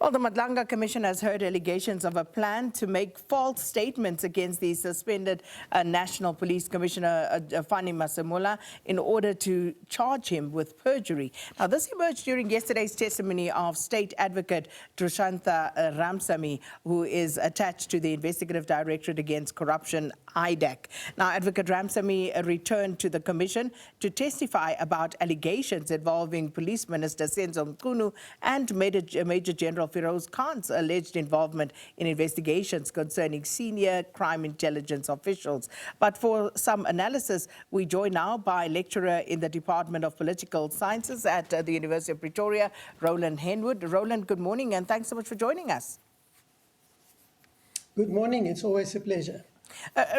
Well, the Madlanga Commission has heard allegations of a plan to make false statements against the suspended National Police Commissioner Fani Masemola in order to charge him with perjury. Now, this emerged during yesterday's testimony of State Advocate Trushantha Ramsamy, who is attached to the Investigative Directorate Against Corruption, IDAC. Now, Advocate Ramsamy returned to the Commission to testify about allegations involving Police Minister Senzo Mchunu and Major General Feroz Khan's alleged involvement in investigations concerning senior crime intelligence officials. But for some analysis, we join now by lecturer in the Department of Political Sciences at the University of Pretoria, Roland Henwood. Roland, good morning, and thanks so much for joining us. Good morning. It's always a pleasure.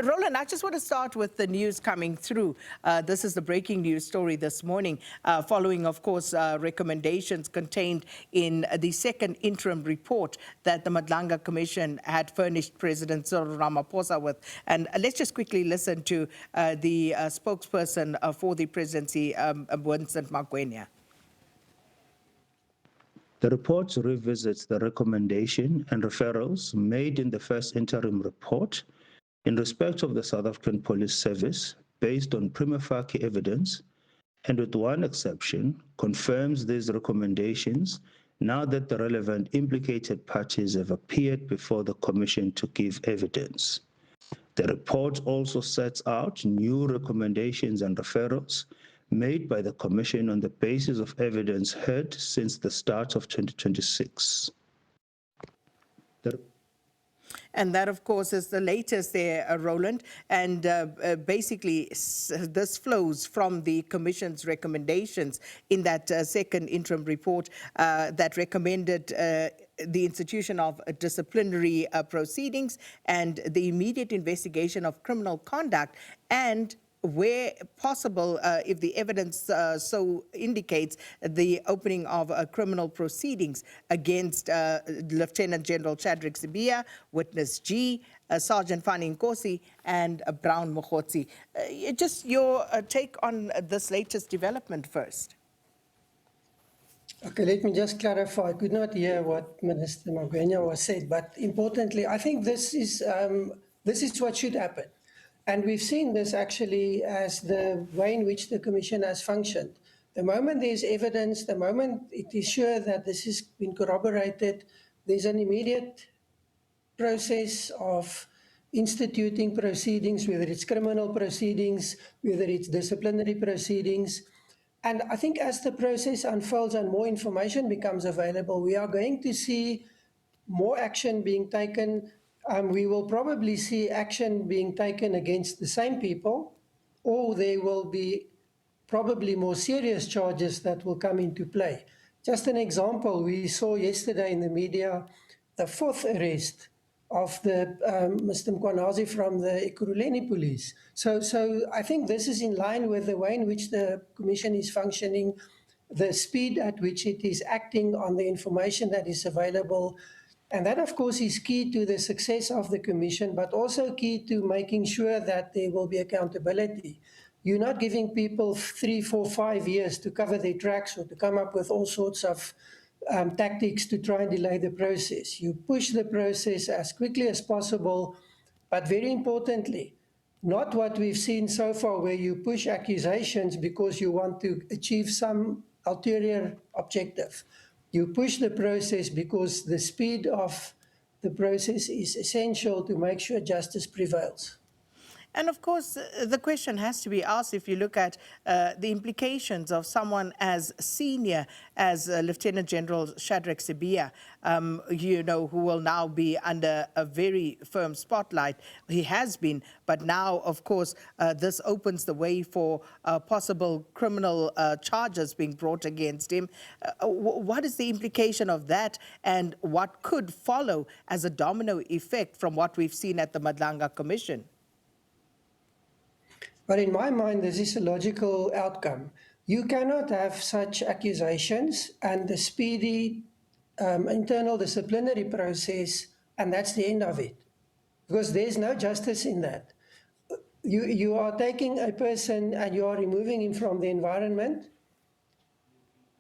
Roland, I just want to start with the news coming through. This is the breaking news story this morning, following, of course, recommendations contained in the second interim report that the Madlanga Commission had furnished President Cyril Ramaphosa with. And let's just quickly listen to the spokesperson for the presidency, Vincent Magwenya. The report revisits the recommendation and referrals made in the first interim report in respect of the South African Police Service, based on prima facie evidence, and with one exception, confirms these recommendations now that the relevant implicated parties have appeared before the Commission to give evidence. The report also sets out new recommendations and referrals made by the Commission on the basis of evidence heard since the start of 2026. And that, of course, is the latest there, Roland. And basically, this flows from the Commission's recommendations in that second interim report that recommended the institution of disciplinary proceedings and the immediate investigation of criminal conduct, and where possible, if the evidence so indicates, the opening of criminal proceedings against Lieutenant General Chadrick Sibiya, Witness G, Sergeant Fani Nkosi, and Brown Mokgotsi. Just your take on this latest development first. Okay, let me just clarify. I could not hear what Minister Magwenya was said, but importantly, I think this is what should happen. And we've seen this actually as the way in which the Commission has functioned. The moment there's evidence, the moment it is sure that this has been corroborated, there's an immediate process of instituting proceedings, whether it's criminal proceedings, whether it's disciplinary proceedings. And I think as the process unfolds and more information becomes available, we are going to see more action being taken. We will probably see action being taken against the same people, or there will be probably more serious charges that will come into play. Just an example, we saw yesterday in the media the fourth arrest of the Mr. Mkwanazi from the Ekurhuleni police. So I think this is in line with the way in which the Commission is functioning, the speed at which it is acting on the information that is available. And that, of course, is key to the success of the Commission, but also key to making sure that there will be accountability. You're not giving people 3, 4, 5 years to cover their tracks or to come up with all sorts of tactics to try and delay the process. You push the process as quickly as possible, but very importantly, not what we've seen so far, where you push accusations because you want to achieve some ulterior objective. You push the process because the speed of the process is essential to make sure justice prevails. And of course, the question has to be asked, if you look at the implications of someone as senior as Lieutenant General Chadrick Sibiya, who will now be under a very firm spotlight. He has been, but now, of course, this opens the way for possible criminal charges being brought against him. What is the implication of that, and what could follow as a domino effect from what we've seen at the Madlanga Commission? But in my mind, this is a logical outcome. You cannot have such accusations and the speedy internal disciplinary process, and that's the end of it. Because there's no justice in that. You are taking a person and you are removing him from the environment.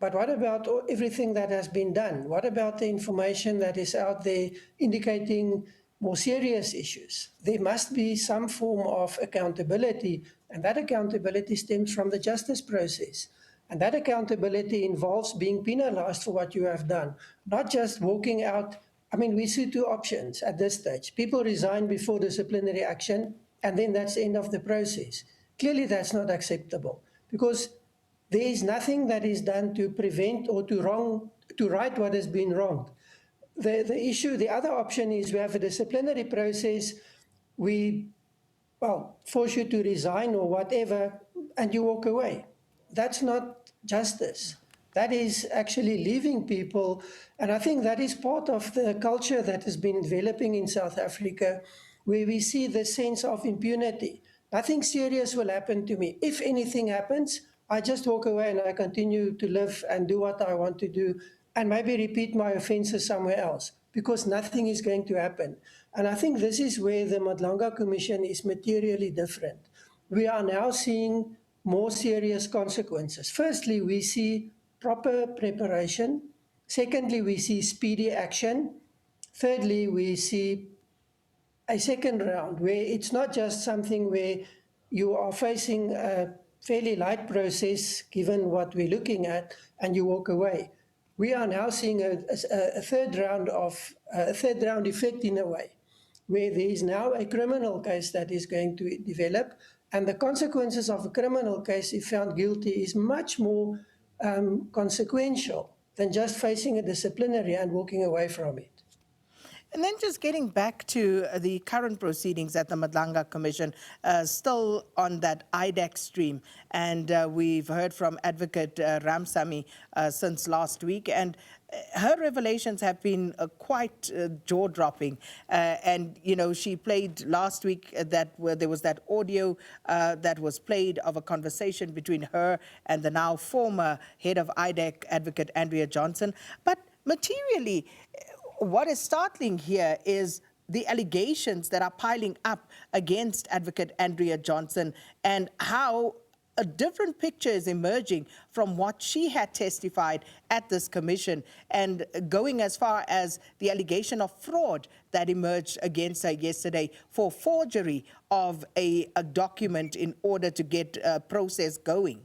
But what about everything that has been done? What about the information that is out there indicating more serious issues? There must be some form of accountability, and that accountability stems from the justice process. And that accountability involves being penalized for what you have done, not just walking out. I mean, we see two options at this stage. People resign before disciplinary action, and then that's the end of the process. Clearly, that's not acceptable, because there is nothing that is done to prevent or to right what has been wronged. The other option is we have a disciplinary process, we, force you to resign or whatever, and you walk away. That's not justice. That is actually leaving people, and I think that is part of the culture that has been developing in South Africa, where we see the sense of impunity. Nothing serious will happen to me. If anything happens, I just walk away and I continue to live and do what I want to do and maybe repeat my offenses somewhere else, because nothing is going to happen. And I think this is where the Madlanga Commission is materially different. We are now seeing more serious consequences. Firstly, we see proper preparation. Secondly, we see speedy action. Thirdly, we see a second round where it's not just something where you are facing a fairly light process given what we're looking at and you walk away. We are now seeing a third round effect in a way, where there is now a criminal case that is going to develop, and the consequences of a criminal case, if found guilty, is much more consequential than just facing a disciplinary and walking away from it. And then just getting back to the current proceedings at the Madlanga Commission, still on that IDEC stream. And we've heard from Advocate Ramsamy since last week. And her revelations have been quite jaw-dropping. And, you know, she played last week where there was that audio that was played of a conversation between her and the now former head of IDEC, Advocate Andrea Johnson. But materially, what is startling here is the allegations that are piling up against Advocate Andrea Johnson and how a different picture is emerging from what she had testified at this commission, and going as far as the allegation of fraud that emerged against her yesterday for forgery of a document in order to get a process going.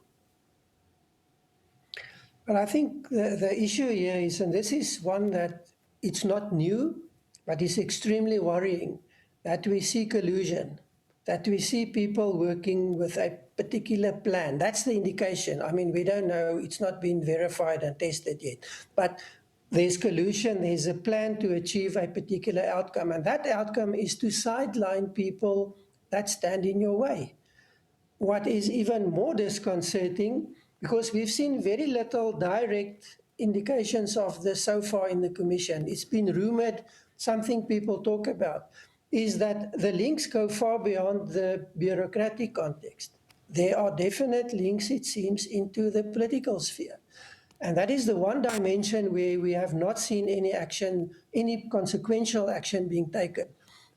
Well, I think the issue here is, and this is one that it's not new, but it's extremely worrying, that we see collusion, that we see people working with a particular plan. That's the indication. I mean, we don't know, it's not been verified and tested yet, but there's collusion, there's a plan to achieve a particular outcome, and that outcome is to sideline people that stand in your way. What is even more disconcerting, because we've seen very little direct indications of this so far in the commission, it's been rumored, something people talk about, is that the links go far beyond the bureaucratic context. There are definite links, it seems, into the political sphere. And that is the one dimension where we have not seen any action, any consequential action being taken.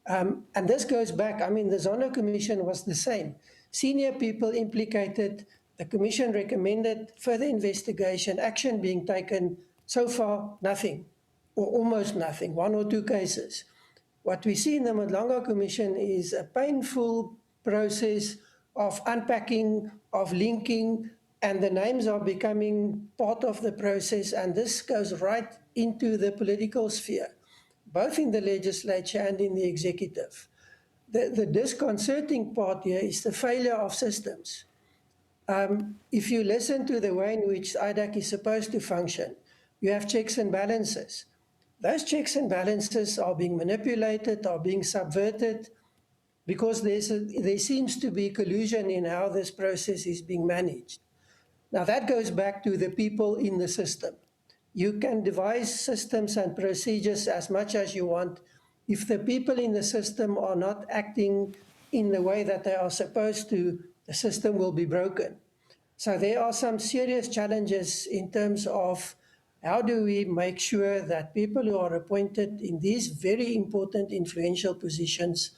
And this goes back, I mean, the Zondo Commission was the same. Senior people implicated, the Commission recommended further investigation, action being taken. So far, nothing, or almost nothing, one or two cases. What we see in the Madlanga Commission is a painful process of unpacking, of linking, and the names are becoming part of the process, and this goes right into the political sphere, both in the legislature and in the executive. The disconcerting part here is the failure of systems. If you listen to the way in which IDEC is supposed to function, you have checks and balances. Those checks and balances are being manipulated, are being subverted, because there seems to be collusion in how this process is being managed. Now that goes back to the people in the system. You can devise systems and procedures as much as you want. If the people in the system are not acting in the way that they are supposed to, the system will be broken. So there are some serious challenges in terms of how do we make sure that people who are appointed in these very important influential positions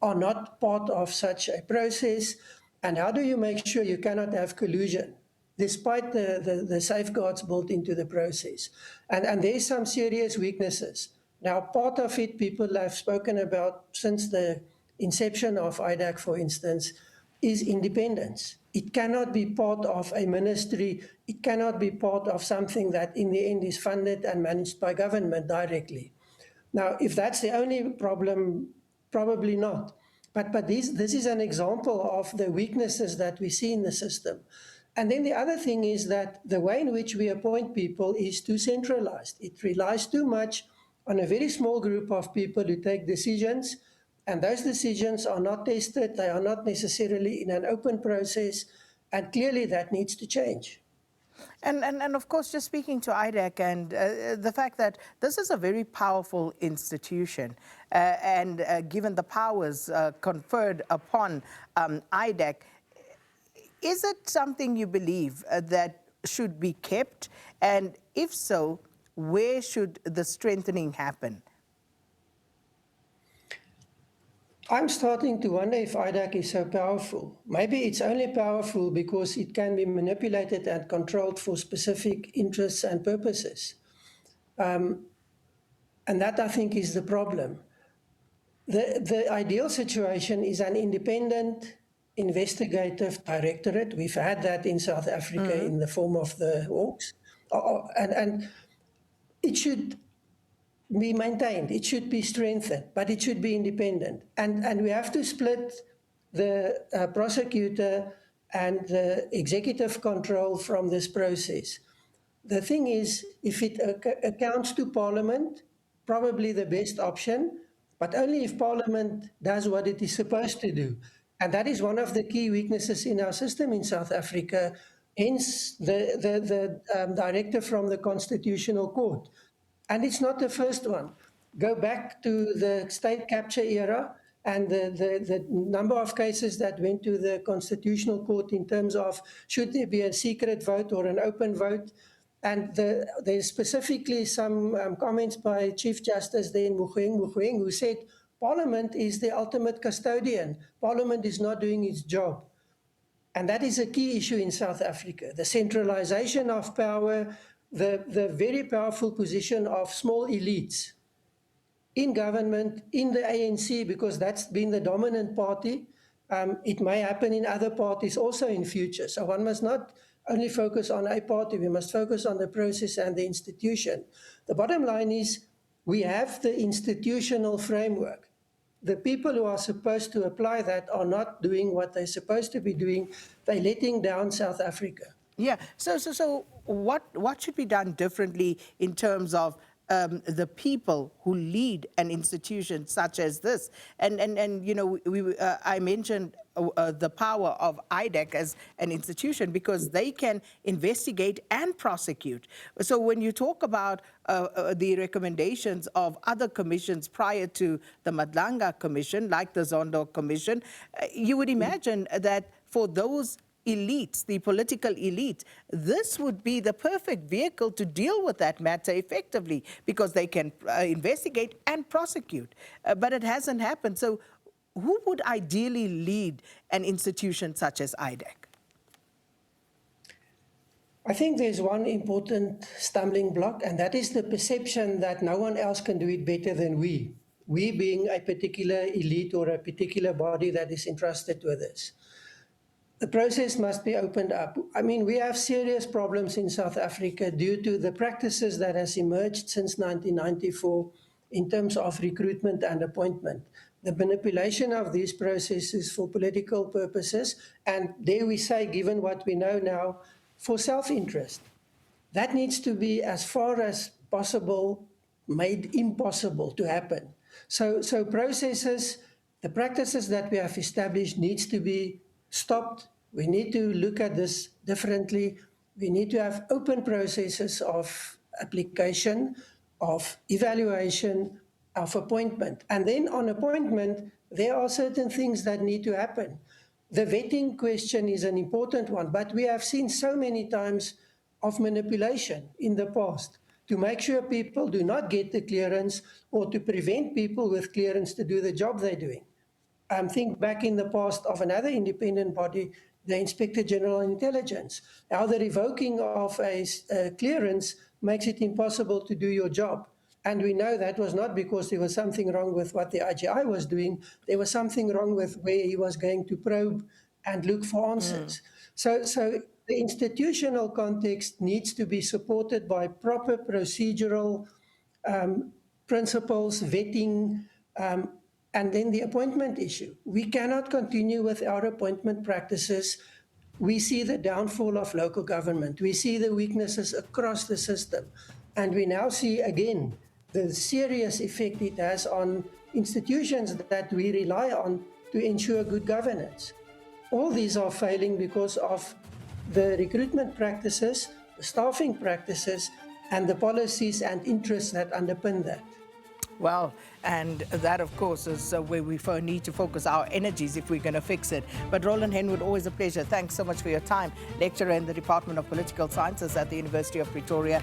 are not part of such a process, and how do you make sure you cannot have collusion? despite the safeguards built into the process. And there's some serious weaknesses. Now, part of it people have spoken about since the inception of IDAC, for instance, is independence. It cannot be part of a ministry. It cannot be part of something that in the end is funded and managed by government directly. Now, if that's the only problem, probably not. But this is an example of the weaknesses that we see in the system. And then the other thing is that the way in which we appoint people is too centralized. It relies too much on a very small group of people who take decisions, and those decisions are not tested, they are not necessarily in an open process, and clearly that needs to change. And of course, just speaking to IDAC and the fact that this is a very powerful institution, and given the powers conferred upon IDAC, is it something you believe that should be kept? And if so, where should the strengthening happen? I'm starting to wonder if IDAC is so powerful. Maybe it's only powerful because it can be manipulated and controlled for specific interests and purposes. And that, I think, is the problem. The ideal situation is an independent investigative directorate. We've had that in South Africa in the form of the Hawks. And it should be maintained, it should be strengthened, but it should be independent. And we have to split the prosecutor and the executive control from this process. The thing is, if it accounts to Parliament, probably the best option, but only if Parliament does what it is supposed to do. And that is one of the key weaknesses in our system in South Africa, hence the directive from the Constitutional Court. And it's not the first one. Go back to the state capture era and the number of cases that went to the Constitutional Court in terms of should there be a secret vote or an open vote. And there's specifically some comments by Chief Justice then Mogoeng, who said, Parliament is the ultimate custodian. Parliament is not doing its job. And that is a key issue in South Africa, the centralization of power, the very powerful position of small elites in government, in the ANC, because that's been the dominant party. It may happen in other parties also in future. So one must not only focus on a party, we must focus on the process and the institution. The bottom line is we have the institutional framework. The people who are supposed to apply that are not doing what they're supposed to be doing. They're letting down South Africa. Yeah. So what should be done differently in terms of the people who lead an institution such as this? And you know, I mentioned the power of IDAC as an institution because they can investigate and prosecute. So when you talk about the recommendations of other commissions prior to the Madlanga Commission, like the Zondo Commission, you would imagine that for those elites, the political elite, this would be the perfect vehicle to deal with that matter effectively because they can investigate and prosecute. But it hasn't happened. So who would ideally lead an institution such as IDAC? I think there's one important stumbling block, and that is the perception that no one else can do it better than we. We being a particular elite or a particular body that is entrusted with this. The process must be opened up. I mean, we have serious problems in South Africa due to the practices that has emerged since 1994 in terms of recruitment and appointment. The manipulation of these processes for political purposes, and dare we say, given what we know now, for self-interest. That needs to be, as far as possible, made impossible to happen. So processes, the practices that we have established needs to be stopped. We need to look at this differently. We need to have open processes of application, of evaluation, of appointment. And then on appointment, there are certain things that need to happen. The vetting question is an important one, but we have seen so many times of manipulation in the past to make sure people do not get the clearance or to prevent people with clearance to do the job they're doing. Think back in the past of another independent body, the Inspector General of Intelligence, how the revoking of a clearance makes it impossible to do your job. And we know that was not because there was something wrong with what the IGI was doing. There was something wrong with where he was going to probe and look for answers. So the institutional context needs to be supported by proper procedural principles, vetting, and then the appointment issue. We cannot continue with our appointment practices. We see the downfall of local government. We see the weaknesses across the system. And we now see again the serious effect it has on institutions that we rely on to ensure good governance. All these are failing because of the recruitment practices, the staffing practices, and the policies and interests that underpin that. Well, and that, of course, is where we need to focus our energies if we're going to fix it. But Roland Henwood, always a pleasure. Thanks so much for your time. Lecturer in the Department of Political Sciences at the University of Pretoria.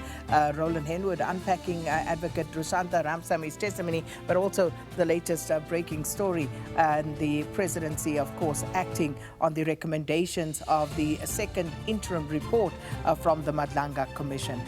Roland Henwood unpacking Advocate Rushantha Ramsami's testimony, but also the latest breaking story and the presidency, of course, acting on the recommendations of the second interim report from the Madlanga Commission.